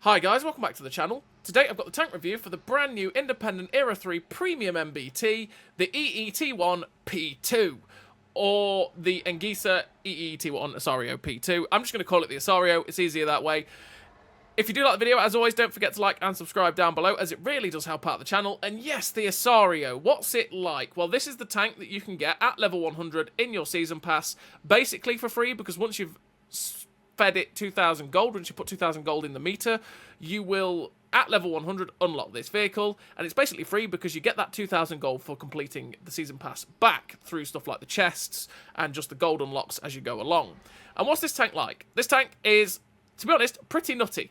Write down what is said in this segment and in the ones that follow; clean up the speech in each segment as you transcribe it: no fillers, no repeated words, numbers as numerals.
Hi guys, welcome back to the channel. Today I've got the tank review for the brand new independent Era 3 Premium MBT, the EE-T1 P2, or the Engesa EE-T1 Osorio P2. I'm just going to call it the Osorio, it's easier that way. If you do like the video, as always, don't forget to like and subscribe down below, as it really does help out the channel. And yes, the Osorio, what's it like? Well, this is the tank that you can get at level 100 in your season pass, basically for free, because once you've fed it 2,000 gold, once you put 2,000 gold in the meter, you will, at level 100, unlock this vehicle, and it's basically free because you get that 2,000 gold for completing the season pass back through stuff like the chests and just the gold unlocks as you go along. And what's this tank like? This tank is, to be honest, pretty nutty.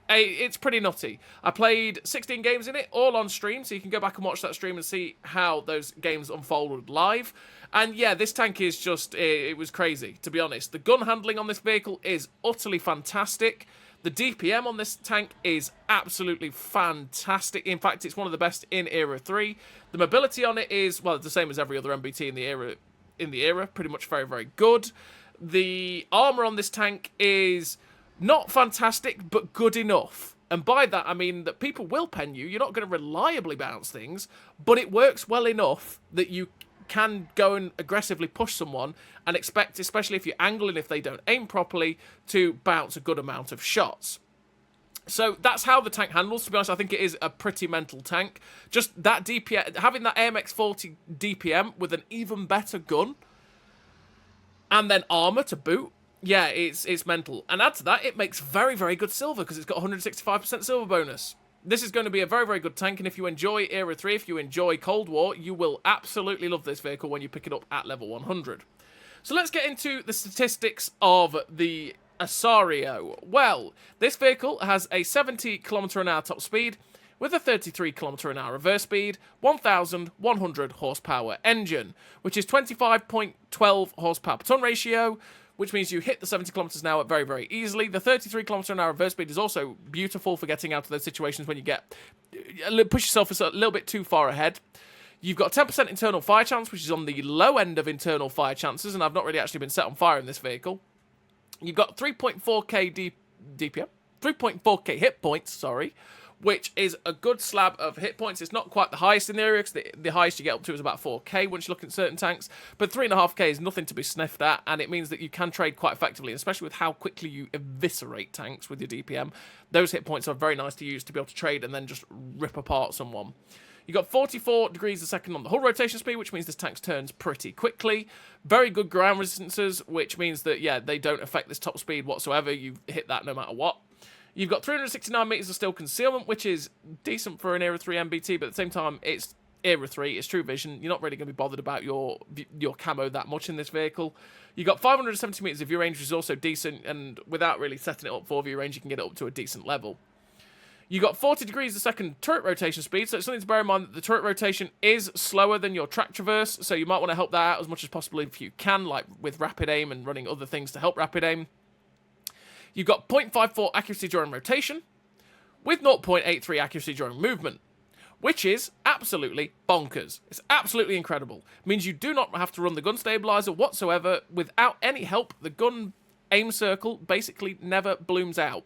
It's pretty nutty. I played 16 games in it, all on stream, so you can go back and watch that stream and see how those games unfolded live. And yeah, this tank is just, it was crazy, to be honest. The gun handling on this vehicle is utterly fantastic. The DPM on this tank is absolutely fantastic. In fact, it's one of the best in Era 3. The mobility on it is, well, the same as every other MBT in the era, pretty much very, very good. The armor on this tank is not fantastic, but good enough. And by that, I mean that people will pen you. You're not going to reliably bounce things, but it works well enough that you can go and aggressively push someone and expect, especially if you're angling, if they don't aim properly, to bounce a good amount of shots. So that's how the tank handles. To be honest, I think it is a pretty mental tank. Just that DPM, having that AMX-40 DPM with an even better gun, and then armor to boot. Yeah, it's mental. And add to that, it makes very, very good silver because it's got 165% silver bonus. This is going to be a very, very good tank, and if you enjoy Era 3, if you enjoy Cold War, you will absolutely love this vehicle when you pick it up at level 100. So let's get into the statistics of the Osorio. Well, this vehicle has a 70 km/h top speed with a 33 km/h reverse speed, 1,100 horsepower engine, which is 25.12 horsepower per ton ratio, which means you hit the 70 kilometers an hour very, very easily. The 33 kilometer an hour reverse speed is also beautiful for getting out of those situations when you push yourself a little bit too far ahead. You've got 10% internal fire chance, which is on the low end of internal fire chances, and I've not really actually been set on fire in this vehicle. You've got 3.4k DPM, 3.4k hit points, sorry, which is a good slab of hit points. It's not quite the highest in the area, because the highest you get up to is about 4k once you look at certain tanks, but 3.5k is nothing to be sniffed at, and it means that you can trade quite effectively, especially with how quickly you eviscerate tanks with your DPM. Those hit points are very nice to use to be able to trade and then just rip apart someone. You've got 44 degrees a second on the hull rotation speed, which means this tank turns pretty quickly. Very good ground resistances, which means that, yeah, they don't affect this top speed whatsoever. You hit that no matter what. You've got 369 meters of steel concealment, which is decent for an Era 3 MBT, but at the same time, it's Era 3, it's true vision. You're not really going to be bothered about your camo that much in this vehicle. You've got 570 meters of view range, which is also decent, and without really setting it up for view range, you can get it up to a decent level. You've got 40 degrees a second turret rotation speed, so it's something to bear in mind that the turret rotation is slower than your track traverse, so you might want to help that out as much as possible if you can, like with rapid aim and running other things to help rapid aim. You've got 0.54 accuracy during rotation, with 0.83 accuracy during movement, which is absolutely bonkers. It's absolutely incredible. It means you do not have to run the gun stabilizer whatsoever. Without any help, the gun aim circle basically never blooms out.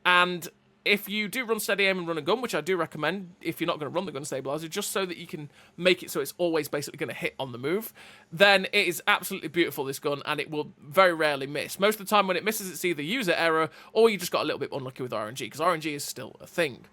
And if you do run steady aim and run a gun, which I do recommend if you're not going to run the gun stabilizer, just so that you can make it so it's always basically going to hit on the move, then it is absolutely beautiful, this gun, and it will very rarely miss. Most of the time when it misses, it's either user error or you just got a little bit unlucky with RNG, because RNG is still a thing.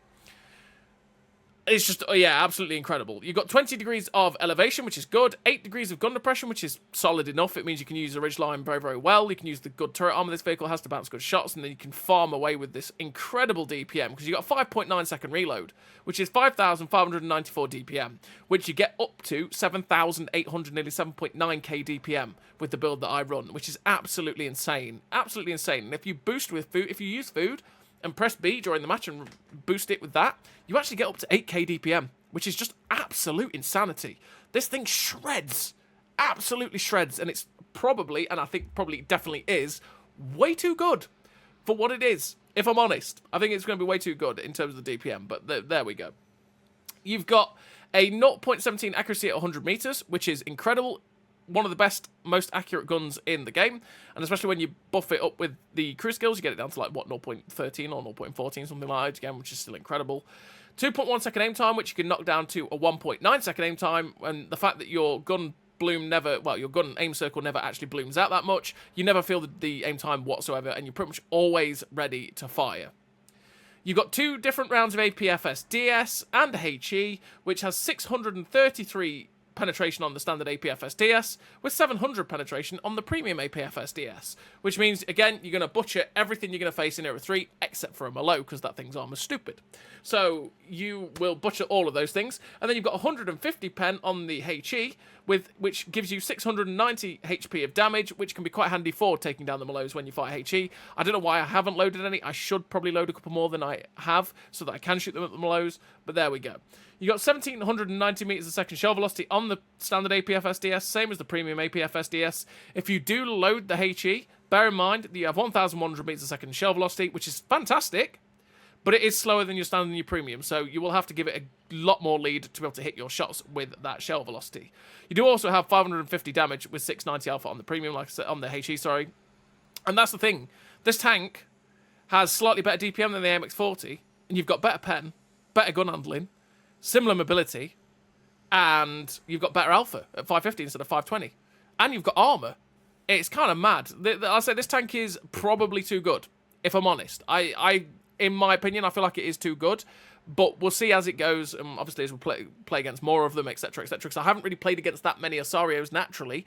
It's just, oh yeah, absolutely incredible. You've got 20 degrees of elevation, which is good. 8 degrees of gun depression, which is solid enough. It means you can use the ridgeline very, very well. You can use the good turret armor this vehicle has to bounce good shots, and then you can farm away with this incredible DPM, because you've got 5.9 second reload, which is 5,594 DPM, which you get up to 7,800, nearly 7.9k DPM with the build that I run, which is absolutely insane. Absolutely insane. And if you boost with food, if you use food and press B during the match and boost it with that, you actually get up to 8k DPM, which is just absolute insanity. This thing shreds, absolutely shreds, and it's probably, and I think probably definitely is, way too good for what it is, if I'm honest. I think it's going to be way too good in terms of the DPM, but there we go. You've got a 0.17 accuracy at 100 meters, which is incredible. one of the best, most accurate guns in the game, and especially when you buff it up with the crew skills, you get it down to like, what, 0.13 or 0.14, something like that, again, which is still incredible. 2.1 second aim time, which you can knock down to a 1.9 second aim time, and the fact that your gun bloom never, well, your gun aim circle never actually blooms out that much, you never feel the aim time whatsoever, and you're pretty much always ready to fire. You've got 2 different rounds of APFS DS and HE, which has 633 penetration on the standard APFS DS, with 700 penetration on the premium APFS DS, which means, again, you're going to butcher everything you're going to face in Era 3, except for a Malo, because that thing's armor stupid. So you will butcher all of those things, and then you've got 150 pen on the HE, which gives you 690 HP of damage, which can be quite handy for taking down the Malos when you fight HE. I don't know why I haven't loaded any. I should probably load a couple more than I have, so that I can shoot them at the Malos, but there we go. You got 1,790 meters a second shell velocity on the standard APFS DS, same as the premium APFS DS. If you do load the HE, bear in mind that you have 1,100 meters a second shell velocity, which is fantastic, but it is slower than your standard and your premium, so you will have to give it a lot more lead to be able to hit your shots with that shell velocity. You do also have 550 damage with 690 alpha on the premium, like I said, on the HE, sorry. And that's the thing. This tank has slightly better DPM than the AMX-40, and you've got better pen, better gun handling, similar mobility, and you've got better alpha at 550 instead of 520. And you've got armor. It's kind of mad. I'll say this tank is probably too good, if I'm honest. In my opinion, I feel like it is too good, but we'll see as it goes, and obviously as we play against more of them, etc., etc., because I haven't really played against that many Osorios naturally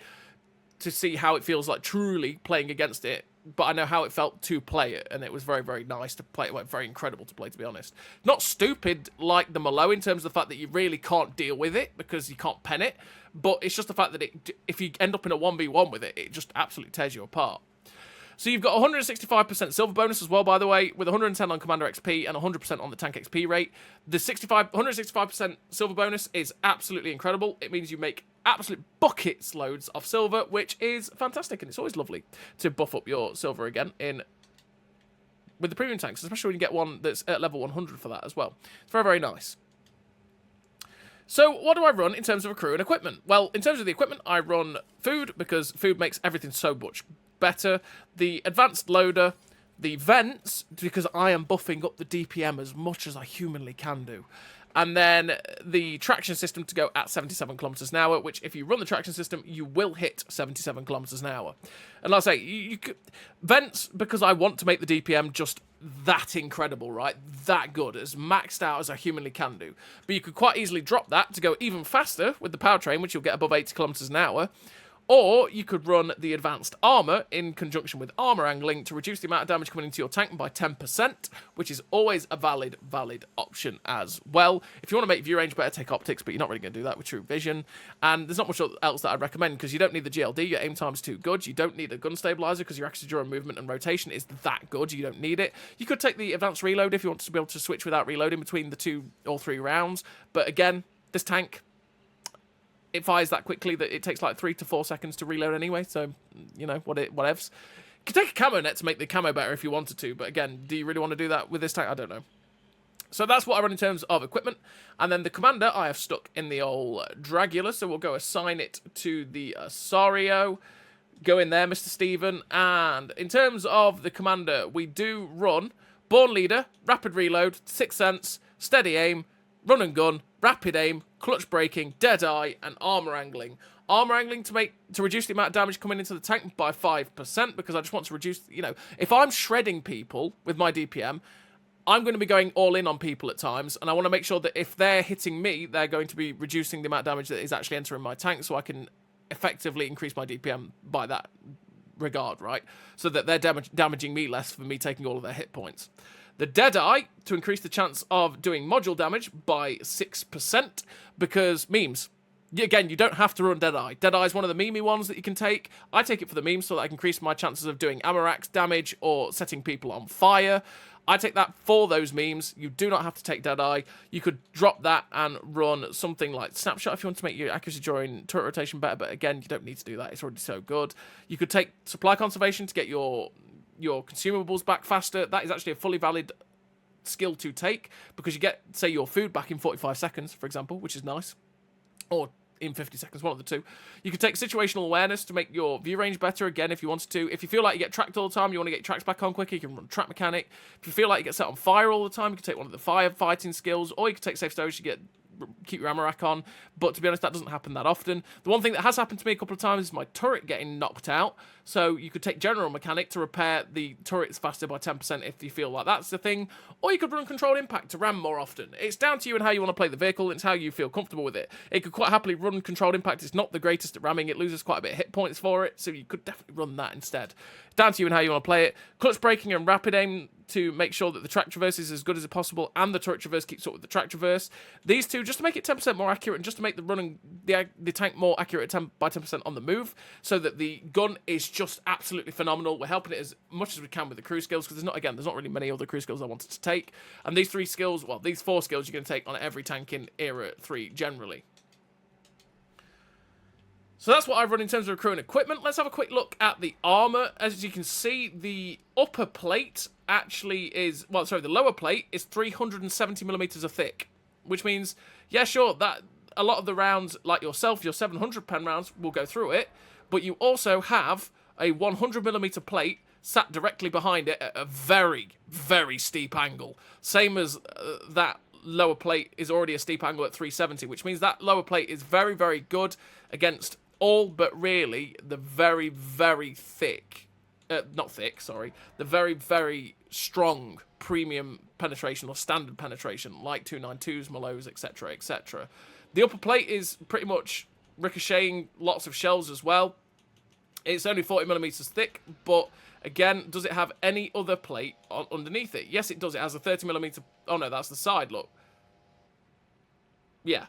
to see how it feels like truly playing against it, but I know how it felt to play it, and it was very, very nice to play. It went very incredible to play, to be honest. Not stupid like the Malo in terms of the fact that you really can't deal with it because you can't pen it, but it's just the fact that if you end up in a 1v1 with it, it just absolutely tears you apart. So you've got 165% silver bonus as well, by the way, with 110 on Commander XP and 100% on the tank XP rate. The 165% silver bonus is absolutely incredible. It means you make absolute buckets loads of silver, which is fantastic, and it's always lovely to buff up your silver again with the premium tanks, especially when you get one that's at level 100 for that as well. It's very, very nice. So what do I run in terms of a crew and equipment? Well, in terms of the equipment, I run food, because food makes everything so much better. The advanced loader, the vents, because I am buffing up the DPM as much as I humanly can do. And then the traction system to go at 77 kilometers an hour, which if you run the traction system, you will hit 77 kilometers an hour. And like I say, you could, vents, because I want to make the DPM just that incredible, right? That good, as maxed out as I humanly can do. But you could quite easily drop that to go even faster with the powertrain, which you'll get above 80 kilometers an hour. Or you could run the advanced armor in conjunction with armor angling to reduce the amount of damage coming into your tank by 10%, which is always a valid option as well. If you want to make view range better, take optics, but you're not really going to do that with true vision. And there's not much else that I'd recommend, because you don't need the GLD, your aim time's too good. You don't need a gun stabilizer, because your accuracy during movement and rotation is that good. You don't need it. You could take the advanced reload if you want to be able to switch without reloading between the 2 or 3 rounds. But again, this tank, it fires that quickly that it takes like 3 to 4 seconds to reload anyway, so, you know, whatevs. You could take a camo net to make the camo better if you wanted to, but again, do you really want to do that with this tank? I don't know. So that's what I run in terms of equipment. And then the commander I have stuck in the old Dragula, so we'll go assign it to the Osorio. Go in there, Mr. Steven. And in terms of the commander, we do run Born Leader, Rapid Reload, Sixth Sense, Steady Aim, Run and Gun, Rapid Aim, Clutch Braking, Deadeye, and Armor Angling. Armor Angling to reduce the amount of damage coming into the tank by 5%, because I just want to reduce, you know, if I'm shredding people with my DPM, I'm going to be going all in on people at times, and I want to make sure that if they're hitting me, they're going to be reducing the amount of damage that is actually entering my tank, so I can effectively increase my DPM by that regard, right? So that they're damaging me less for me taking all of their hit points. The Deadeye, to increase the chance of doing module damage by 6%, because memes. Again, you don't have to run Deadeye. Deadeye is one of the memey ones that you can take. I take it for the memes so that I can increase my chances of doing Amorax damage or setting people on fire. I take that for those memes. You do not have to take Deadeye. You could drop that and run something like Snapshot if you want to make your accuracy during turret rotation better, but again, you don't need to do that. It's already so good. You could take Supply Conservation to get your consumables back faster. That is actually a fully valid skill to take, because you get, say, your food back in 45 seconds, for example, which is nice. Or in 50 seconds, one of the two. You can take situational awareness to make your view range better, again, if you wanted to. If you feel like you get tracked all the time, you want to get your tracks back on quicker, you can run track mechanic. If you feel like you get set on fire all the time, you can take one of the firefighting skills, or you can take safe stowage to keep your ammo rack on, but to be honest, that doesn't happen that often. The one thing that has happened to me a couple of times is my turret getting knocked out, so you could take general mechanic to repair the turrets faster by 10% if you feel like that's the thing, or you could run controlled impact to ram more often. It's down to you and how you want to play the vehicle, it's how you feel comfortable with it. It could quite happily run controlled impact. It's not the greatest at ramming, it loses quite a bit of hit points for it, so you could definitely run that instead. Down to you and how you want to play it. Clutch braking and rapid aim to make sure that the track traverse is as good as possible and the turret traverse keeps up with the track traverse. These two, just to make it 10% more accurate and just to make the running the tank more accurate by 10% on the move, so that the gun is just absolutely phenomenal. We're helping it as much as we can with the crew skills, because there's not really many other crew skills I wanted to take. And these these 4 skills you're going to take on every tank in Era 3 generally. So that's what I've run in terms of crew and equipment. Let's have a quick look at the armor. As you can see, the upper plate actually is, the lower plate is 370mm of thick, which means, yeah, sure, that a lot of the rounds, like yourself, your 700 pen rounds will go through it, but you also have a 100mm plate sat directly behind it at a very, very steep angle. Same as that lower plate is already a steep angle at 370, which means that lower plate is very, very good against all but really the very, very thick, the very, very strong premium penetration or standard penetration, like 292s, Malos, etc., etc. The upper plate is pretty much ricocheting lots of shells as well. It's only 40mm thick, but again, does it have any other plate underneath it? Yes, it does. It has a 30mm. Oh no, that's the side, look. Yeah.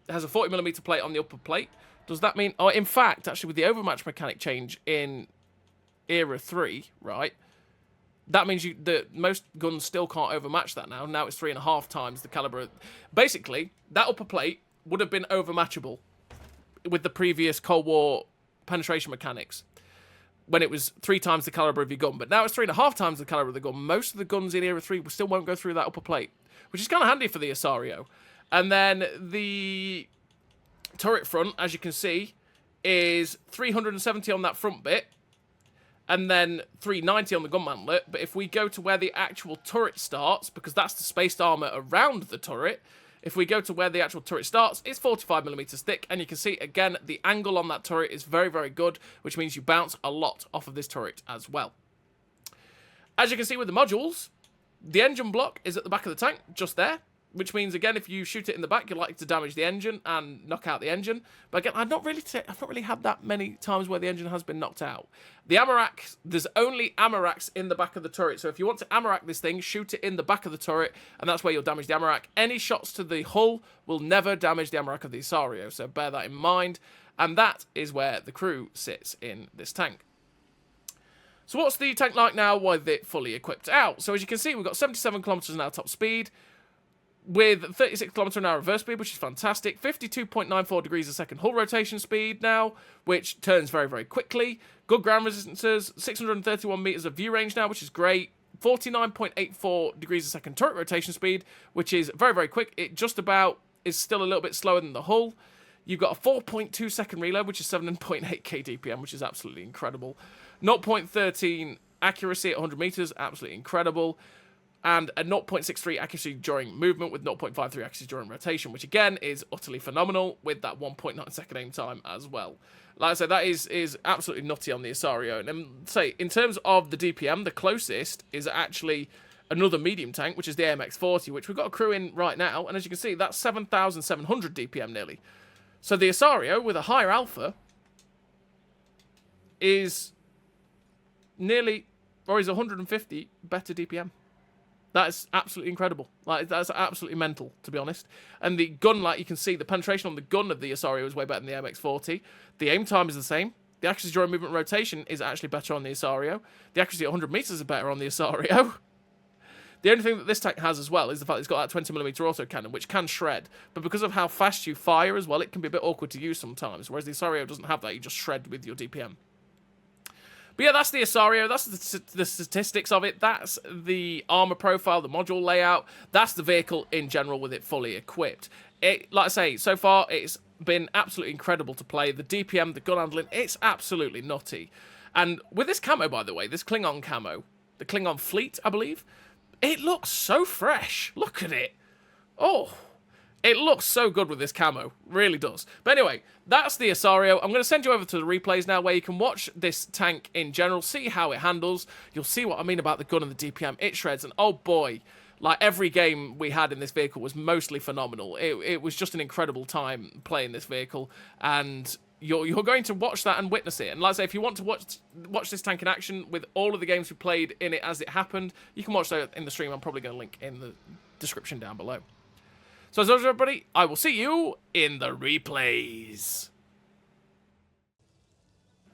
It has a 40mm plate on the upper plate. Does that mean... Oh, in fact, actually, with the overmatch mechanic change in Era 3, right, that means that most guns still can't overmatch that now. Now it's 3.5 times the caliber. Basically, that upper plate would have been overmatchable with the previous Cold War penetration mechanics when it was 3 times the caliber of your gun. But now it's 3.5 times the caliber of the gun. Most of the guns in Era 3 still won't go through that upper plate, which is kind of handy for the Osorio. And then the turret front, as you can see, is 370 on that front bit, and then 390 on the gun mantlet. But if we go to where the actual turret starts, because that's the spaced armor around the turret, if we go to where the actual turret starts, it's 45mm thick, and you can see, again, the angle on that turret is very, very good, which means you bounce a lot off of this turret as well. As you can see with the modules, the engine block is at the back of the tank, just there, which means, again, if you shoot it in the back, you're likely to damage the engine and knock out the engine. But again, I've not really had that many times where the engine has been knocked out. The ammo rack, there's only ammo racks in the back of the turret. So if you want to ammo rack this thing, shoot it in the back of the turret, and that's where you'll damage the ammo rack. Any shots to the hull will never damage the ammo rack of the Osorio, so bear that in mind. And that is where the crew sits in this tank. So what's the tank like now with it fully equipped out? So as you can see, we've got 77 kilometers an hour top speed, with 36 km an hour reverse speed, which is fantastic. 52.94 degrees a second hull rotation speed now, which turns very, very quickly. Good ground resistances, 631 meters of view range now, which is great. 49.84 degrees a second turret rotation speed, which is very, very quick. It just about is still a little bit slower than the hull. You've got a 4.2 second reload, which is 7.8k DPM, which is absolutely incredible. 0.13 accuracy at 100 meters, absolutely incredible. And a 0.63 accuracy during movement with 0.53 accuracy during rotation, which again is utterly phenomenal with that 1.9 second aim time as well. Like I said, that is absolutely nutty on the Osorio. And then, say, in terms of the DPM, the closest is actually another medium tank, which is the AMX-40, which we've got a crew in right now. And as you can see, that's 7,700 DPM nearly. So the Osorio with a higher alpha is nearly, or is 150 better DPM. That is absolutely incredible. Like, that's absolutely mental, to be honest. And the gun, like you can see, the penetration on the gun of the Osorio is way better than the MX-40. The aim time is the same. The accuracy during movement rotation is actually better on the Osorio. The accuracy at 100 meters is better on the Osorio. The only thing that this tank has as well is the fact that it's got that 20mm autocannon, which can shred. But because of how fast you fire as well, it can be a bit awkward to use sometimes. Whereas the Osorio doesn't have that. You just shred with your DPM. But yeah, that's the Osorio. That's the statistics of it. That's the armor profile, the module layout. That's the vehicle in general with it fully equipped. like I say, so far it's been absolutely incredible to play. The DPM, the gun handling, it's absolutely nutty. And with this camo, by the way, this Klingon camo, the Klingon fleet, I believe, it looks so fresh. Look at it. Oh, it looks so good with this camo. Really does. But anyway, that's the Osorio. I'm going to send you over to the replays now where you can watch this tank in general, see how it handles. You'll see what I mean about the gun and the DPM. It shreds. And oh boy, like every game we had in this vehicle was mostly phenomenal. It was just an incredible time playing this vehicle. And you're going to watch that and witness it. And like I say, if you want to watch this tank in action with all of the games we played in it as it happened, you can watch that in the stream. I'm probably going to link in the description down below. So as always, everybody, I will see you in the replays.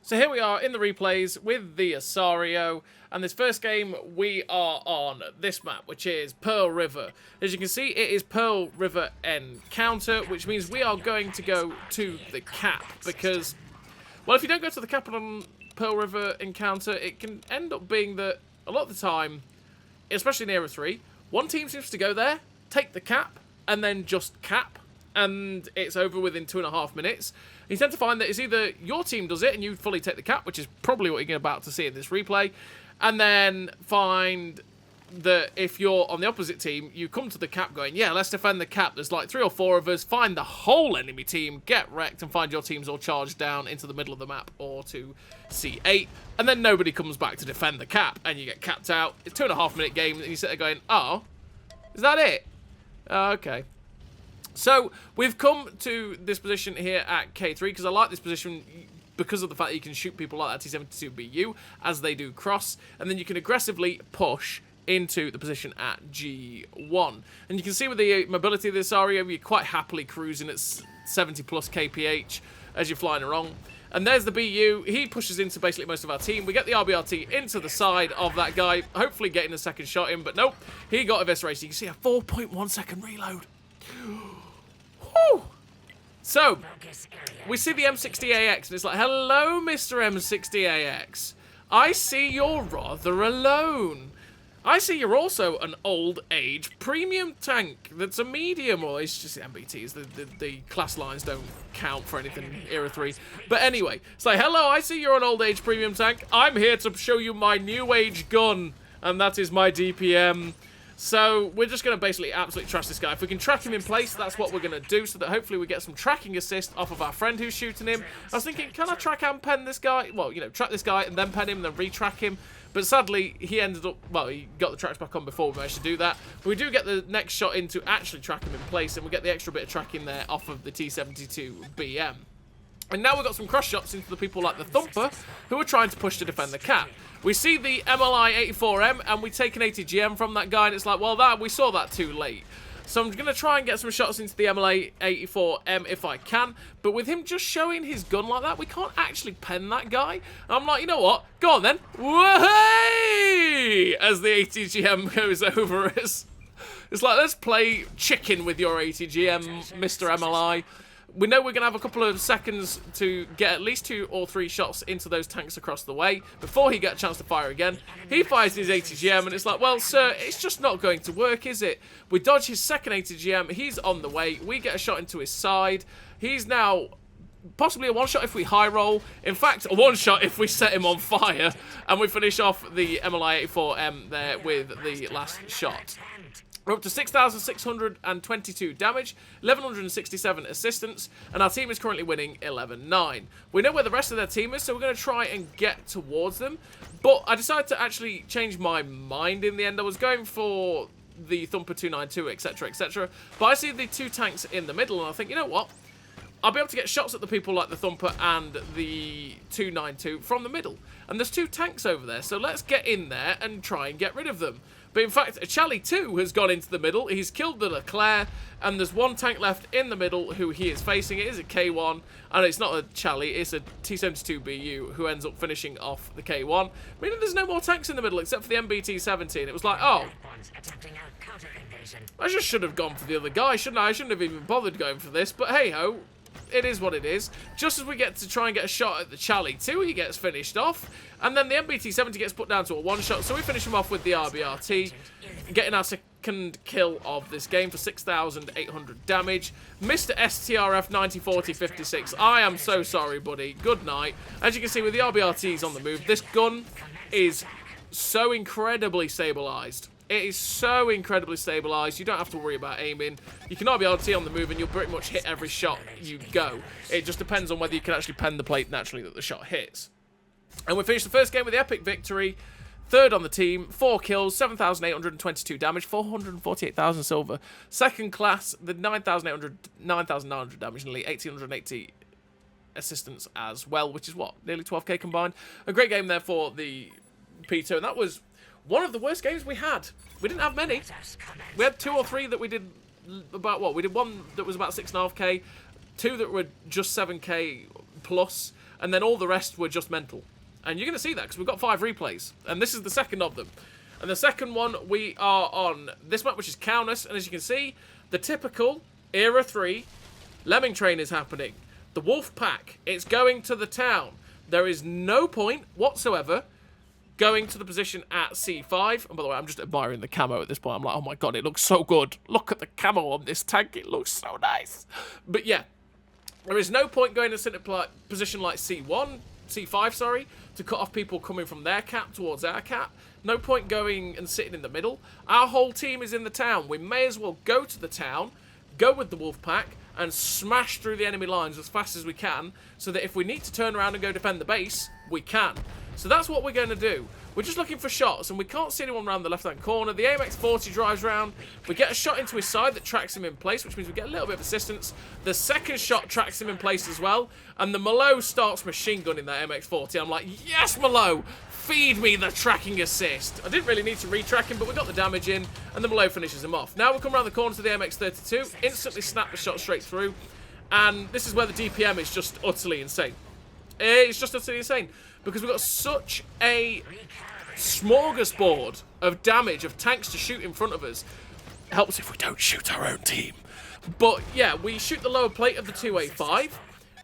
So here we are in the replays with the Osorio, and this first game we are on this map, which is Pearl River. As you can see, it is Pearl River Encounter, which means we are going to go to the cap, because, well, if you don't go to the cap on Pearl River Encounter, it can end up being that a lot of the time, especially in Era 3, one team seems to go there, take the cap, and then just cap, and it's over within 2.5 minutes. You tend to find that it's either your team does it and you fully take the cap, which is probably what you're about to see in this replay, and then find that if you're on the opposite team, you come to the cap going, yeah, let's defend the cap. There's like 3 or 4 of us, find the whole enemy team, get wrecked, and find your teams all charged down into the middle of the map or to C8, and then nobody comes back to defend the cap, and you get capped out. It's a 2.5 minute game, and you sit there going, oh, is that it? Okay. So, we've come to this position here at K3, because I like this position because of the fact that you can shoot people like that T-72BU as they do cross, and then you can aggressively push into the position at G1. And you can see with the mobility of this area, you're quite happily cruising at 70 plus kph as you're flying along. And there's the BU. He pushes into basically most of our team. We get the RBRT into the side of that guy, hopefully getting a second shot in, but nope. He got eviscerated. You can see a 4.1 second reload. Whew. So, we see the M60AX, and it's like, hello, Mr. M60AX. I see you're rather alone. I see you're also an old age premium tank that's a medium, or it's just the MBTs, the class lines don't count for anything in Era 3. But anyway, it's like, hello, I see you're an old age premium tank. I'm here to show you my new age gun, and that is my DPM. So we're just going to basically absolutely trash this guy. If we can track him in place, that's what we're going to do, so that hopefully we get some tracking assist off of our friend who's shooting him. I was thinking, can I track and pen this guy? Well, you know, track this guy and then pen him and then retrack him. But sadly, he ended up, well, he got the tracks back on before we managed to do that. But we do get the next shot in to actually track him in place, and we get the extra bit of tracking there off of the T-72BM. And now we've got some cross shots into the people like the Thumper, who are trying to push to defend the cap. We see the MLI-84M, and we take an ATGM from that guy, and it's like, well, we saw that too late. So I'm going to try and get some shots into the MLA-84M if I can. But with him just showing his gun like that, we can't actually pen that guy. And I'm like, you know what? Go on then. Whoa-hey! As the ATGM goes over us. It's like, let's play chicken with your ATGM, Mr. MLI. We know we're going to have a couple of seconds to get at least 2 or 3 shots into those tanks across the way before he gets a chance to fire again. He fires his ATGM, and it's like, well, sir, it's just not going to work, is it? We dodge his second ATGM. He's on the way. We get a shot into his side. He's now possibly a one-shot if we high roll. In fact, a one-shot if we set him on fire. And we finish off the MLI-84M there with the last shot. We're up to 6,622 damage, 1,167 assistance, and our team is currently winning 11-9. We know where the rest of their team is, so we're going to try and get towards them. But I decided to actually change my mind in the end. I was going for the Thumper 292, etc., etc. But I see the 2 tanks in the middle, and I think, you know what? I'll be able to get shots at the people like the Thumper and the 292 from the middle. And there's 2 tanks over there, so let's get in there and try and get rid of them. But in fact, a Charlie 2 has gone into the middle. He's killed the Leclerc, and there's 1 tank left in the middle who he is facing. It is a K1, and it's not a Charlie, it's a T-72BU who ends up finishing off the K1. Meaning there's no more tanks in the middle except for the MBT-17. It was like, oh, I just should have gone for the other guy, shouldn't I? I shouldn't have even bothered going for this, but hey-ho. it is what it is. Just as we get to try and get a shot at the Charlie 2, he gets finished off. And then the MBT-70 gets put down to a one-shot, so we finish him off with the RBRT, getting our second kill of this game for 6,800 damage. Mr. STRF 904056, I am so sorry, buddy. Good night. As you can see, with the RBRTs on the move, this gun is so incredibly stabilized. It is so incredibly stabilized. You don't have to worry about aiming. You can RBRT on the move and you'll pretty much hit every shot you go. It just depends on whether you can actually pen the plate naturally that the shot hits. And we finished the first game with the epic victory. Third on the team, 4 kills, 7,822 damage, 448,000 silver. Second class, the 9,900 damage, nearly 1,880 assistance as well, which is what? Nearly 12k combined. A great game there for the P2, and that was one of the worst games we had. We didn't have many. We had 2 or 3 that we did about what? We did one that was about 6.5k, 2 that were just 7k plus, and then all the rest were just mental. And you're going to see that because we've got 5 replays, and this is the second of them. And the second one, we are on this map, which is Kaunas, and as you can see, the typical Era 3 lemming train is happening. The wolf pack, it's going to the town. There is no point whatsoever going to the position at C5. And by the way, I'm just admiring the camo at this point. I'm like, oh my god, it looks so good. Look at the camo on this tank. It looks so nice. But yeah, there is no point going to a position like C5, sorry, to cut off people coming from their cap towards our cap. No point going and sitting in the middle. Our whole team is in the town. We may as well go to the town, go with the wolf pack, and smash through the enemy lines as fast as we can, so that if we need to turn around and go defend the base, we can. So that's what we're going to do. We're just looking for shots, and we can't see anyone around the left-hand corner. The AMX-40 drives round. We get a shot into his side that tracks him in place, which means we get a little bit of assistance. The second shot tracks him in place as well, and the Malo starts machine gunning that MX-40. I'm like, yes, Malo! Feed me the tracking assist. I didn't really need to retrack him, but we got the damage in, and the Malo finishes him off. Now we come around the corner to the MX-32, instantly snap the shot straight through, and this is where the DPM is just utterly insane. It's just utterly insane, because we've got such a smorgasbord of damage, of tanks to shoot in front of us. It helps if we don't shoot our own team. But yeah, we shoot the lower plate of the 2A5,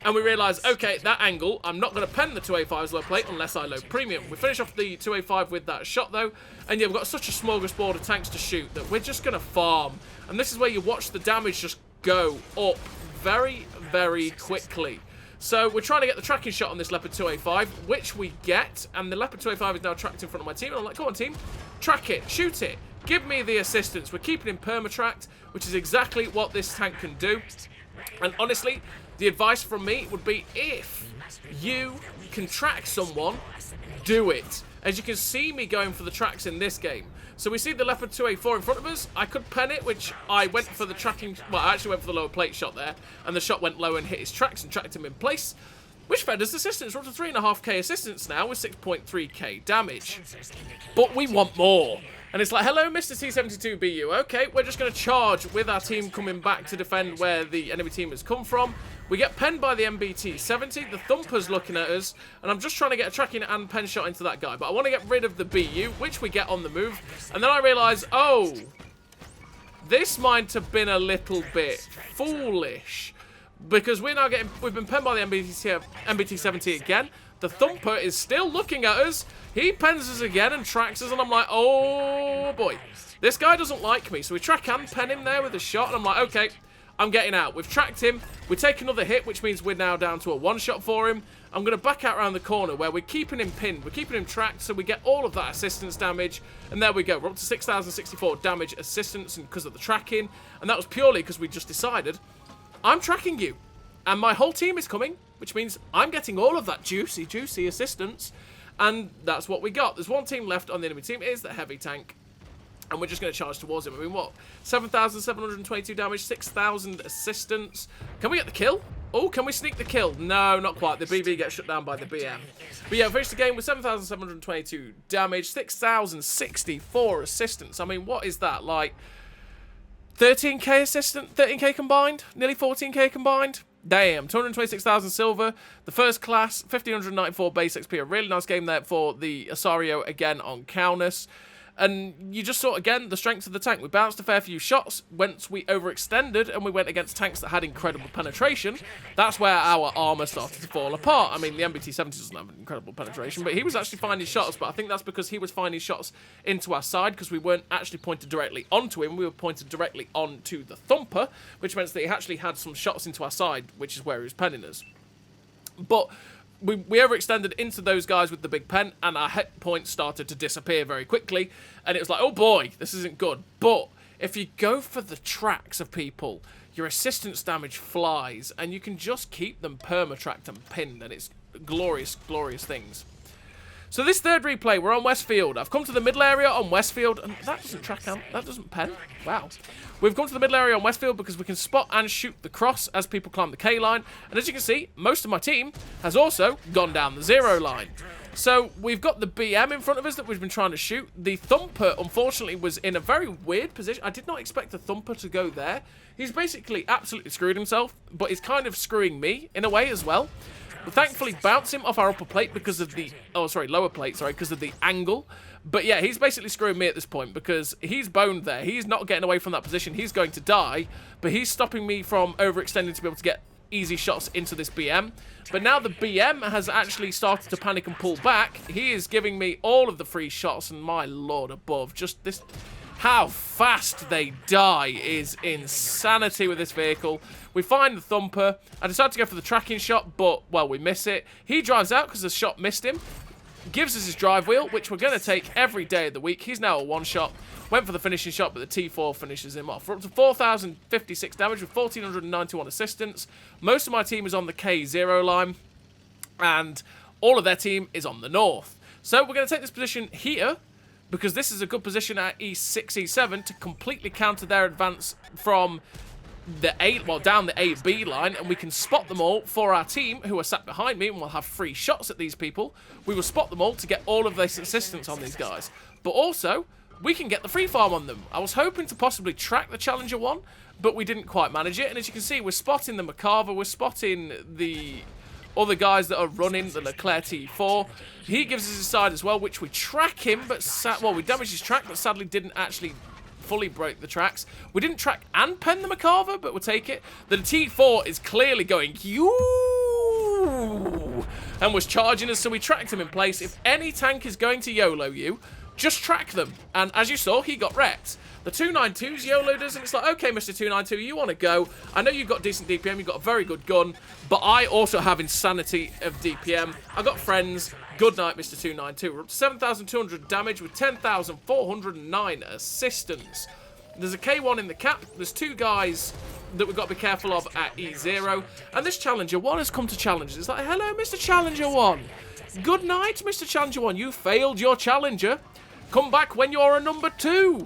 and we realise, okay, that angle, I'm not going to pen the 2A5's lower plate unless I load premium. We finish off the 2A5 with that shot though, and yeah, we've got such a smorgasbord of tanks to shoot that we're just going to farm. And this is where you watch the damage just go up very, very quickly. So we're trying to get the tracking shot on this Leopard 2A5, which we get, and the Leopard 2A5 is now tracked in front of my team, and I'm like, come on team, track it, shoot it, give me the assistance. We're keeping him perma-tracked, which is exactly what this tank can do. And honestly, the advice from me would be, if you can track someone, do it. As you can see me going for the tracks in this game. So we see the Leopard 2A4 in front of us. I could pen it, which I went for the tracking... Well, I actually went for the lower plate shot there. And the shot went low and hit his tracks and tracked him in place. Which fed us assistance. We're up to 3.5k assistance now with 6.3k damage. But we want more. And it's like, hello, Mr. T72BU. Okay, we're just going to charge with our team coming back to defend where the enemy team has come from. We get penned by the MBT-70. The Thumper's looking at us. And I'm just trying to get a tracking and pen shot into that guy. But I want to get rid of the BU, which we get on the move. And then I realise, oh, this might have been a little bit foolish. Because we've been penned by the MBT-70 again. The Thumper is still looking at us. He pens us again and tracks us, and I'm like, oh boy. This guy doesn't like me. So we track and pen him there with a shot, and I'm like, okay, I'm getting out. We've tracked him. We take another hit, which means we're now down to a one-shot for him. I'm going to back out around the corner where we're keeping him pinned. We're keeping him tracked, so we get all of that assistance damage. And there we go. We're up to 6,064 damage assistance because of the tracking. And that was purely because we just decided, I'm tracking you. And my whole team is coming, which means I'm getting all of that juicy, juicy assistance. And that's what we got. There's one team left on the enemy team. It is the heavy tank. And we're just going to charge towards him. I mean, what? 7,722 damage, 6,000 assistance. Can we get the kill? Oh, can we sneak the kill? No, not quite. The BB gets shut down by the BM. But yeah, finished the game with 7,722 damage, 6,064 assistance. I mean, what is that? Like, 13k assistant, 13k combined? Nearly 14k combined? Damn, 226,000 silver. The first class, 1,594 base XP. A really nice game there for the Osorio again on Kaunas. And you just saw, again, the strength of the tank. We bounced a fair few shots. Once we overextended and we went against tanks that had incredible penetration, that's where our armour started to fall apart. I mean, the MBT-70 doesn't have incredible penetration, but he was actually finding shots. But I think that's because he was finding shots into our side, because we weren't actually pointed directly onto him. We were pointed directly onto the thumper, which meant that he actually had some shots into our side, which is where he was penning us. But we overextended into those guys with the big pen, and our hit points started to disappear very quickly. And it was like, oh boy, this isn't good. But if you go for the tracks of people, your assistance damage flies, and you can just keep them perma-tracked and pinned, and it's glorious, glorious things. So this third replay, we're on Westfield. I've come to the middle area on Westfield, and that doesn't track out, that doesn't pen. Wow. We've come to the middle area on Westfield because we can spot and shoot the cross as people climb the K line. And as you can see, most of my team has also gone down the 0 line. So we've got the BM in front of us that we've been trying to shoot. The Thumper, unfortunately, was in a very weird position. I did not expect the Thumper to go there. He's basically absolutely screwed himself, but he's kind of screwing me in a way as well. But thankfully bounced him off our upper plate because of the... Oh, sorry, lower plate, sorry, because of the angle. But yeah, he's basically screwing me at this point because he's boned there. He's not getting away from that position. He's going to die, but he's stopping me from overextending to be able to get easy shots into this BM. But now the BM has actually started to panic and pull back. He is giving me all of the free shots, and my lord above, just this... How fast they die is insanity with this vehicle. We find the Thumper. I decided to go for the tracking shot, but, well, we miss it. He drives out because the shot missed him. Gives us his drive wheel, which we're going to take every day of the week. He's now a one-shot. Went for the finishing shot, but the T4 finishes him off. We're up to 4,056 damage with 1,491 assistance. Most of my team is on the K0 line, and all of their team is on the north. So we're going to take this position here, because this is a good position at E6, E7 to completely counter their advance from the down the A-B line, and we can spot them all for our team who are sat behind me, and we'll have free shots at these people. We will spot them all to get all of this assistance on these guys. But also, we can get the free farm on them. I was hoping to possibly track the Challenger one, but we didn't quite manage it. And as you can see, we're spotting the McCarver, we're spotting the other guys that are running the Leclerc T4. He gives us his side as well, which we track him, but we damaged his track, but sadly didn't actually fully break the tracks. We didn't track and pen the McCarver, but we'll take it. The T4 is clearly going yoo and was charging us, so we tracked him in place. If any tank is going to YOLO you, just track them. And as you saw, he got wrecked. The 292's YOLO'd us, and it's like, okay, Mr. 292, you want to go. I know you've got decent DPM, you've got a very good gun, but I also have insanity of DPM. I got friends. Good night, Mr. 292. We're up to 7,200 damage with 10,409 assistance. There's a K1 in the cap. There's two guys that we've got to be careful of at E0. And this Challenger 1 has come to challenge. It's like, hello, Mr. Challenger 1. Good night, Mr. Challenger 1. You failed your Challenger. Come back when you're a number 2.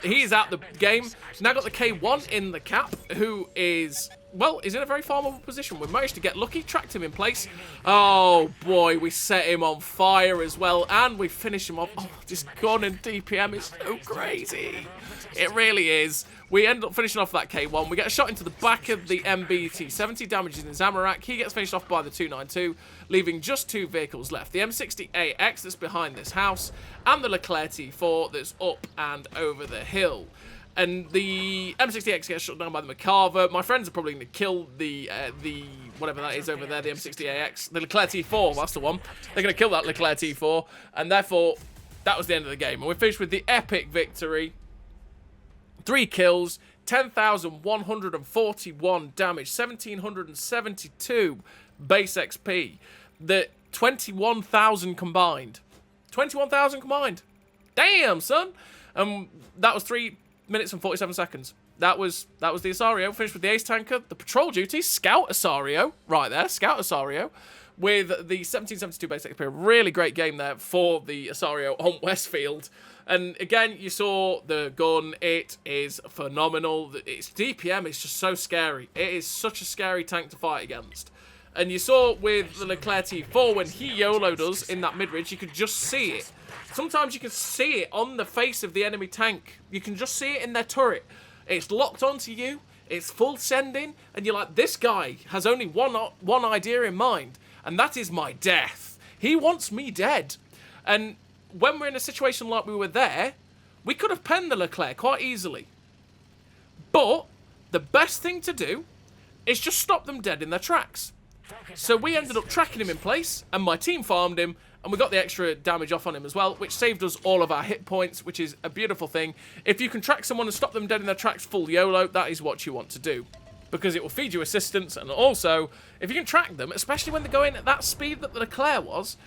He's out the game. Now got the K1 in the cap, who is, well, he's in a very farmable position. We managed to get lucky, tracked him in place. Oh, boy, we set him on fire as well, and we finish him off. Oh, this gun and DPM is so crazy. It really is. We end up finishing off that K1. We get a shot into the back of the MBT-70, damages his ammo rack. He gets finished off by the 292, leaving just two vehicles left. The M60AX that's behind this house, and the Leclerc T4 that's up and over the hill. And the M60AX gets shot down by the McCarver. My friends are probably going to kill the whatever that is over there, the M60AX. The Leclerc T4, that's the one. They're going to kill that Leclerc T4, and therefore, that was the end of the game. And we finished with the epic victory. 3 kills, 10,141 damage, 1,772 base XP. The 21,000 combined. 21,000 combined. Damn, son. That was 3 minutes and 47 seconds. That was the Osorio. Finished with the Ace Tanker, the Patrol Duty, Scout Osorio, right there, Scout Osorio, with the 1772 base XP. Really great game there for the Osorio on Westfield. And again, you saw the gun. It is phenomenal. Its DPM is just so scary. It is such a scary tank to fight against. And you saw with the Leclerc T4, when he YOLO'd us in that mid-range, you could just see it. Sometimes you can see it on the face of the enemy tank. You can just see it in their turret. It's locked onto you. It's full sending. And you're like, this guy has only one idea in mind. And that is my death. He wants me dead. And when we're in a situation like we were there, we could have penned the Leclerc quite easily. But the best thing to do is just stop them dead in their tracks. So we ended up tracking him in place, and my team farmed him, and we got the extra damage off on him as well, which saved us all of our hit points, which is a beautiful thing. If you can track someone and stop them dead in their tracks full YOLO, that is what you want to do. Because it will feed you assistance, and also, if you can track them, especially when they're going at that speed that the Leclerc was,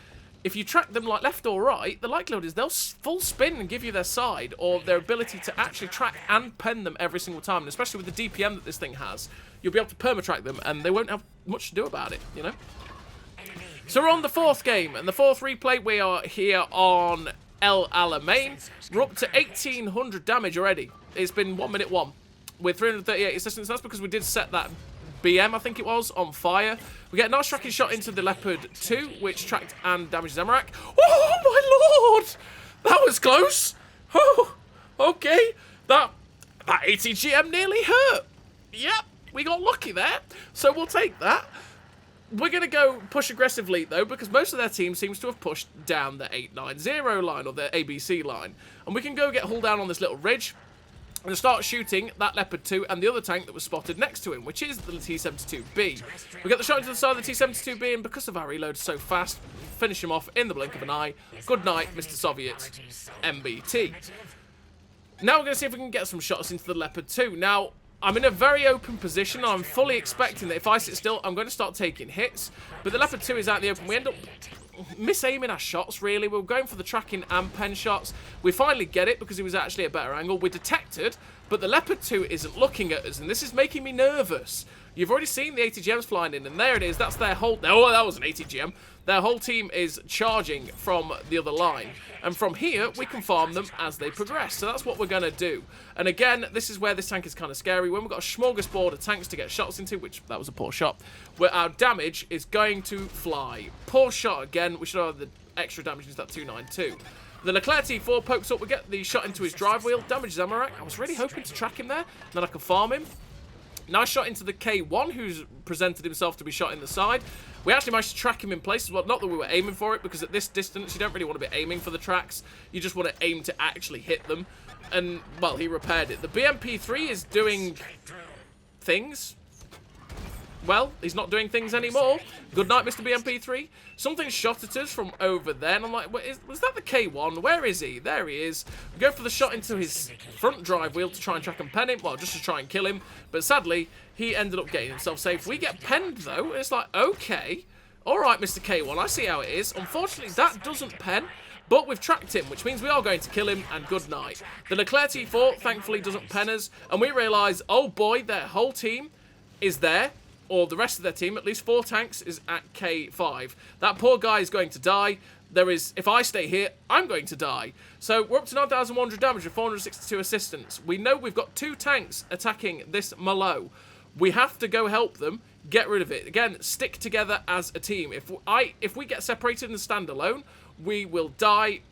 if you track them like left or right, the likelihood is they'll full spin and give you their side, or their ability to actually track and pen them every single time. And especially with the DPM that this thing has, you'll be able to perma-track them, and they won't have much to do about it, you know? So we're on the 4th game, and the 4th replay. We are here on El Alamein. We're up to 1,800 damage already. It's been 1 minute 1 with 338 assistance. That's because we did set that BM, I think it was, on fire. We get a nice tracking shot into the Leopard 2, which tracked and damaged Zamorak. Oh, my lord! That was close. Oh, okay. That ATGM nearly hurt. Yep, we got lucky there. So we'll take that. We're going to go push aggressively, though, because most of their team seems to have pushed down the 890 line, or the ABC line. And we can go get hull down on this little ridge and start shooting that Leopard 2 and the other tank that was spotted next to him, which is the T-72B. We get the shot into the side of the T-72B, and because of our reload so fast, finish him off in the blink of an eye. Good night, Mr. Soviet MBT. Now we're going to see if we can get some shots into the Leopard 2. Now, I'm in a very open position. I'm fully expecting that if I sit still, I'm going to start taking hits. But the Leopard 2 is out in the open. We end up misaiming our shots, really. We were going for the tracking and pen shots. We finally get it because it was actually a better angle. We're detected, but the Leopard 2 isn't looking at us, and this is making me nervous. You've already seen the ATGMs flying in, and there it is. That's their whole... Oh, that was an ATGM. Their whole team is charging from the other line. And from here, we can farm them as they progress. So that's what we're going to do. And again, this is where this tank is kind of scary. When we've got a smorgasbord of tanks to get shots into, which that was a poor shot, where our damage is going to fly. Poor shot again. We should have the extra damage into that 292. The Leclerc T4 pokes up. We get the shot into his drive wheel. Damages Zamorak. I was really hoping to track him there. Then I can farm him. Nice shot into the K1, who's presented himself to be shot in the side. We actually managed to track him in place as well. Not that we were aiming for it, because at this distance, you don't really want to be aiming for the tracks. You just want to aim to actually hit them. And, well, he repaired it. The BMP3 is doing things. Well, he's not doing things anymore. Good night, Mr. BMP3. Something shot at us from over there, and I'm like, was that the K1? Where is he? There he is. We go for the shot into his front drive wheel to try and track and pen him. Well, just to try and kill him. But sadly, he ended up getting himself saved. We get penned, though, and it's like, okay. All right, Mr. K1, I see how it is. Unfortunately, that doesn't pen. But we've tracked him, which means we are going to kill him, and good night. The Leclerc T4, thankfully, doesn't pen us. And we realise, oh boy, their whole team is there. Or the rest of their team, at least 4 tanks, is at K5. That poor guy is going to die. If I stay here, I'm going to die. So we're up to 9,100 damage with 462 assistance. We know we've got 2 tanks attacking this Malo. We have to go help them, get rid of it. Again, stick together as a team. If we get separated and stand alone, we will die.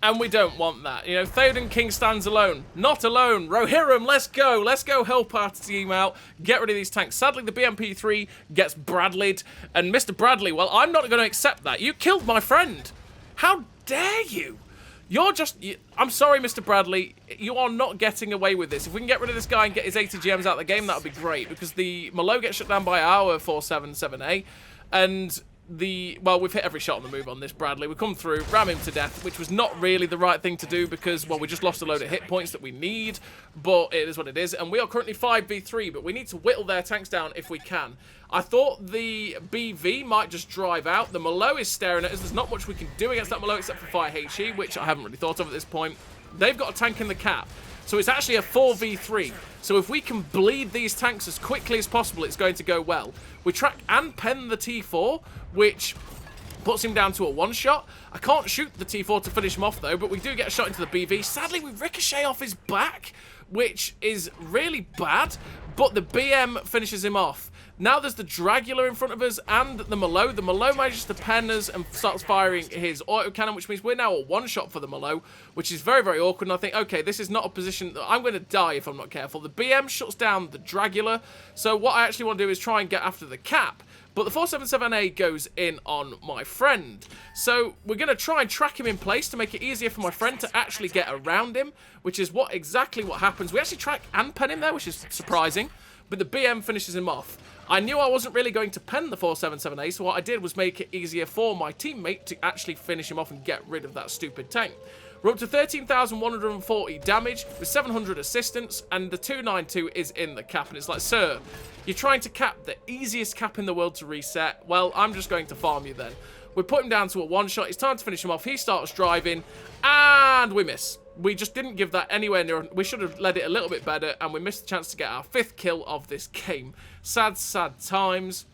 And we don't want that. You know, Theoden King stands alone. Not alone. Rohirrim, let's go. Let's go help our team out. Get rid of these tanks. Sadly, the BMP3 gets Bradleyed. And Mr. Bradley, well, I'm not going to accept that. You killed my friend. How dare you? I'm sorry, Mr. Bradley. You are not getting away with this. If we can get rid of this guy and get his ATGMs out of the game, that would be great. Because the Malo gets shut down by our 477A. And... well, we've hit every shot on the move on this Bradley. We come through, ram him to death, which was not really the right thing to do because, well, we just lost a load of hit points that we need, but it is what it is. And we are currently 5v3, but we need to whittle their tanks down if we can. I thought the BV might just drive out. The Malo is staring at us. There's not much we can do against that Malo except for fire HE, which I haven't really thought of at this point. They've got a tank in the cap. So it's actually a 4v3. So if we can bleed these tanks as quickly as possible, it's going to go well. We track and pen the T4, which puts him down to a one-shot. I can't shoot the T4 to finish him off, though, but we do get a shot into the BV. Sadly, we ricochet off his back, which is really bad, but the BM finishes him off. Now there's the Dragula in front of us and the Malo. The Malo manages to pen us and starts firing his autocannon, which means we're now a one-shot for the Malo, which is very, very awkward. And I think, okay, this is not a position that I'm going to die if I'm not careful. The BM shuts down the Dragula. So what I actually want to do is try and get after the cap. but the 477A goes in on my friend. So we're going to try and track him in place to make it easier for my friend to actually get around him, which is exactly what happens. We actually track and pen him there, which is surprising, but the BM finishes him off. I knew I wasn't really going to pen the 477A, so what I did was make it easier for my teammate to actually finish him off and get rid of that stupid tank. We're up to 13,140 damage with 700 assistance, and the 292 is in the cap. And it's like, sir, you're trying to cap the easiest cap in the world to reset. Well, I'm just going to farm you then. We put him down to a one-shot. It's time to finish him off. He starts driving, and we miss. We just didn't give that anywhere near. We should have led it a little bit better, and we missed the chance to get our 5th kill of this game. Sad, sad times.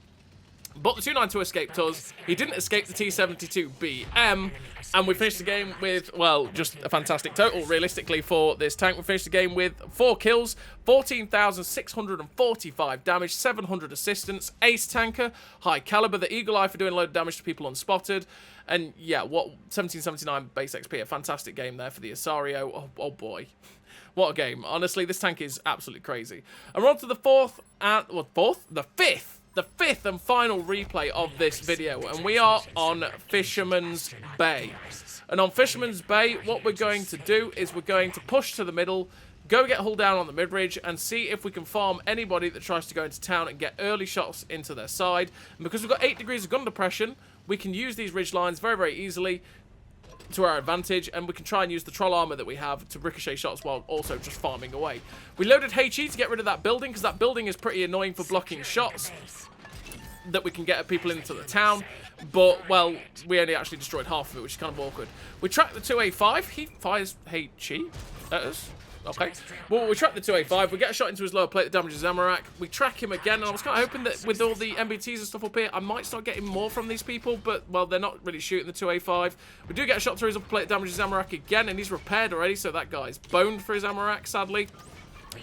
But the 292 escaped us. He didn't escape the T72BM. And we finished the game with, well, just a fantastic total, realistically, for this tank. We finished the game with 4 kills, 14,645 damage, 700 assistance, ace tanker, high caliber, the eagle eye for doing a load of damage to people unspotted. And yeah, what 1779 base XP, a fantastic game there for the Osorio. Oh boy. What a game. Honestly, this tank is absolutely crazy. And we're on to the fifth and final replay of this video, and we are on Fisherman's Bay. And on Fisherman's Bay, what we're going to do is we're going to push to the middle, go get hull down on the mid-ridge, and see if we can farm anybody that tries to go into town and get early shots into their side. And because we've got 8 degrees of gun depression, we can use these ridge lines very, very easily to our advantage, and we can try and use the troll armor that we have to ricochet shots while also just farming away. We loaded HE to get rid of that building, because that building is pretty annoying for blocking shots that we can get people into the town, but, well, we only actually destroyed half of it, which is kind of awkward. We tracked the 2A5, he fires HE at us. Okay. Well, we track the 2A5, we get a shot into his lower plate that damages Amarak, we track him again, and I was kind of hoping that with all the MBTs and stuff up here, I might start getting more from these people, but, well, they're not really shooting the 2A5. We do get a shot through his upper plate that damages Amarak again, and he's repaired already, so that guy's boned for his Amarak, sadly.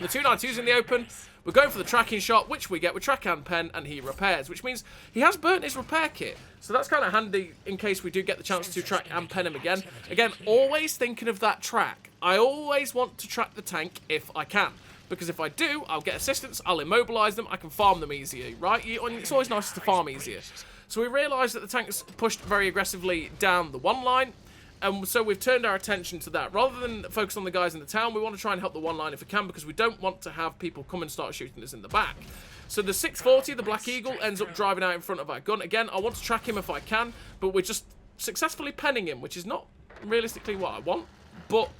The 292's in the open. We're going for the tracking shot, which we get with track and pen, and he repairs, which means he has burnt his repair kit. So that's kind of handy in case we do get the chance to track and pen him again. Again, always thinking of that track. I always want to track the tank if I can, because if I do, I'll get assistance, I'll immobilize them, I can farm them easier, right? It's always nicer to farm easier. So we realised that the tank's pushed very aggressively down the one line, and so we've turned our attention to that. Rather than focus on the guys in the town, we want to try and help the one line if we can, because we don't want to have people come and start shooting us in the back. So the 640, the Black Eagle, ends up driving out in front of our gun. Again, I want to track him if I can, but we're just successfully penning him, which is not realistically what I want. But,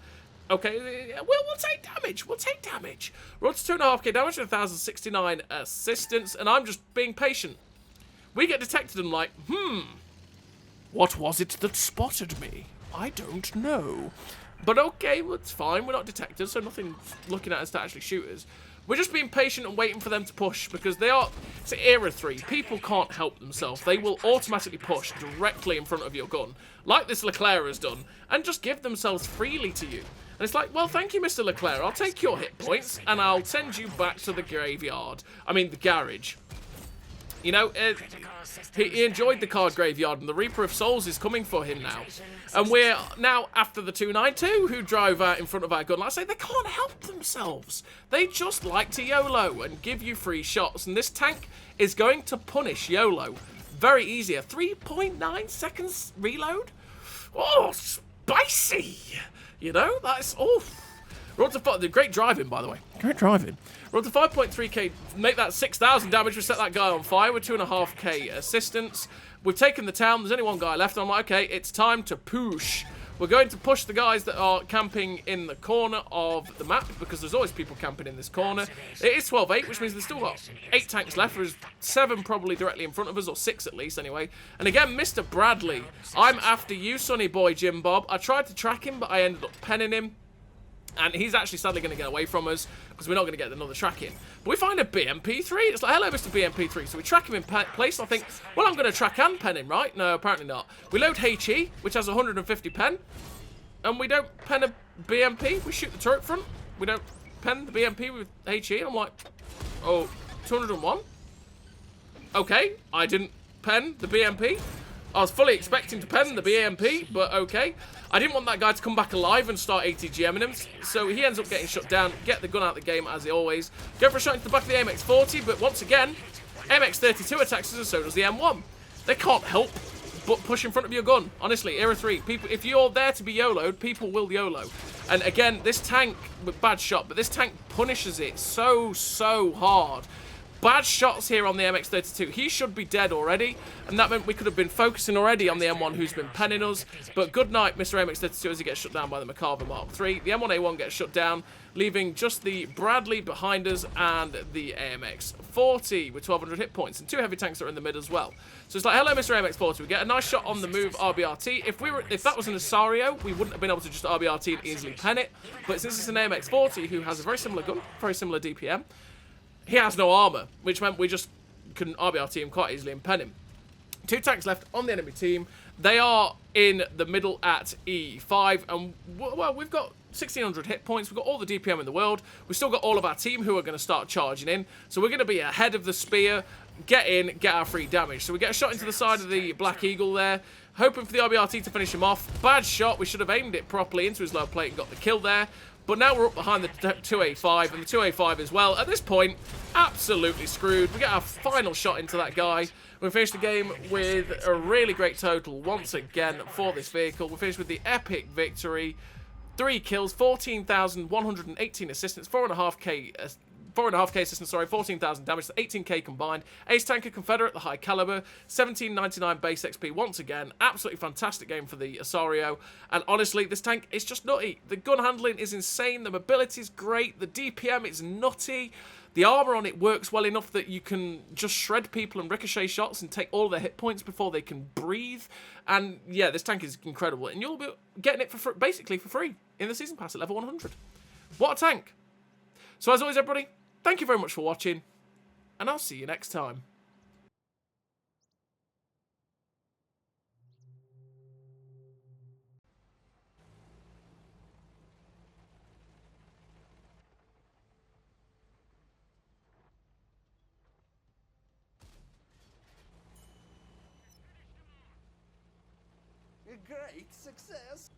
okay, we'll take damage. We'll take damage. We're up to 2.5k damage with 1,069 assistance, and I'm just being patient. We get detected and like, what was it that spotted me? I don't know. But okay, well, it's fine. We're not detectors, so nothing looking at us to actually shoot us. We're just being patient and waiting for them to push, because they are... It's Era 3. People can't help themselves. They will automatically push directly in front of your gun, like this Leclerc has done, and just give themselves freely to you. And it's like, well, thank you, Mr. Leclerc. I'll take your hit points, and I'll send you back to the graveyard. I mean, the garage. You know, he enjoyed the card graveyard, and the Reaper of Souls is coming for him now. And we're now after the 292, who drove out in front of our gun. Like I say, they can't help themselves. They just like to YOLO and give you free shots. And this tank is going to punish YOLO. Very easy. A 3.9 seconds reload. Oh, spicy. You know, that's... Oh. We're up to great driving, by the way. Great driving. We're up to 5.3k. Make that 6,000 damage. We set that guy on fire with 2.5k assistance. We've taken the town. There's only one guy left. I'm like, okay, it's time to push. We're going to push the guys that are camping in the corner of the map, because there's always people camping in this corner. It is 12-8, which means there's still got 8 tanks left. There's 7 probably directly in front of us, or 6 at least anyway. And again, Mr. Bradley, I'm after you, sonny boy Jim Bob. I tried to track him, but I ended up penning him. And he's actually sadly going to get away from us, because we're not going to get another track in. But we find a BMP3. It's like, hello, Mr. BMP3. So we track him in place. I think, well, I'm going to track and pen him, right? No, apparently not. We load HE, which has 150 pen. And we don't pen a BMP. We shoot the turret front. We don't pen the BMP with HE. And I'm like, oh, 201? Okay, I didn't pen the BMP. I was fully expecting to pen the BMP, but okay. I didn't want that guy to come back alive and start ATGMing him, so he ends up getting shut down. Get the gun out of the game, as always. Go for a shot into the back of the AMX-40, but once again, MX-32 attacks us and so does the M1. They can't help but push in front of your gun. Honestly, Era 3, people, if you're there to be YOLO'd, people will YOLO. And again, this tank, bad shot, but this tank punishes it so hard. Bad shots here on the MX-32. He should be dead already, and that meant we could have been focusing already on the M1 who's been penning us. But good night, Mr. MX-32, as he gets shut down by the Macarva Mark III. The M1A1 gets shut down, leaving just the Bradley behind us and the AMX-40 with 1,200 hit points, and 2 heavy tanks that are in the mid as well. So it's like, hello, Mr. AMX-40. We get a nice shot on the move RBRT. If that was an Osorio, we wouldn't have been able to just RBRT and easily pen it. But since it's an AMX-40 who has a very similar gun, very similar DPM, he has no armor, which meant we just couldn't RBRT him quite easily and pen him. 2 tanks left on the enemy team. They are in the middle at E5, and well, we've got 1,600 hit points. We've got all the DPM in the world. We've still got all of our team who are going to start charging in. So we're going to be ahead of the spear, get in, get our free damage. So we get a shot into the side of the Black Eagle there, hoping for the RBRT to finish him off. Bad shot. We should have aimed it properly into his low plate and got the kill there. But now we're up behind the 2A5 and the 2A5 as well. At this point, absolutely screwed. We get our final shot into that guy. We finished the game with a really great total once again for this vehicle. We finished with the epic victory. 3 kills, 14,118 assistance, 4.5k assistance, sorry, 14,000 damage, so 18k combined. Ace Tanker Confederate, the high caliber, 1799 base XP once again. Absolutely fantastic game for the Osorio. And honestly, this tank is just nutty. The gun handling is insane. The mobility is great. The DPM is nutty. The armor on it works well enough that you can just shred people and ricochet shots and take all their hit points before they can breathe. And yeah, this tank is incredible. And you'll be getting it for basically for free in the season pass at level 100. What a tank. So as always, everybody, thank you very much for watching, and I'll see you next time. A great success!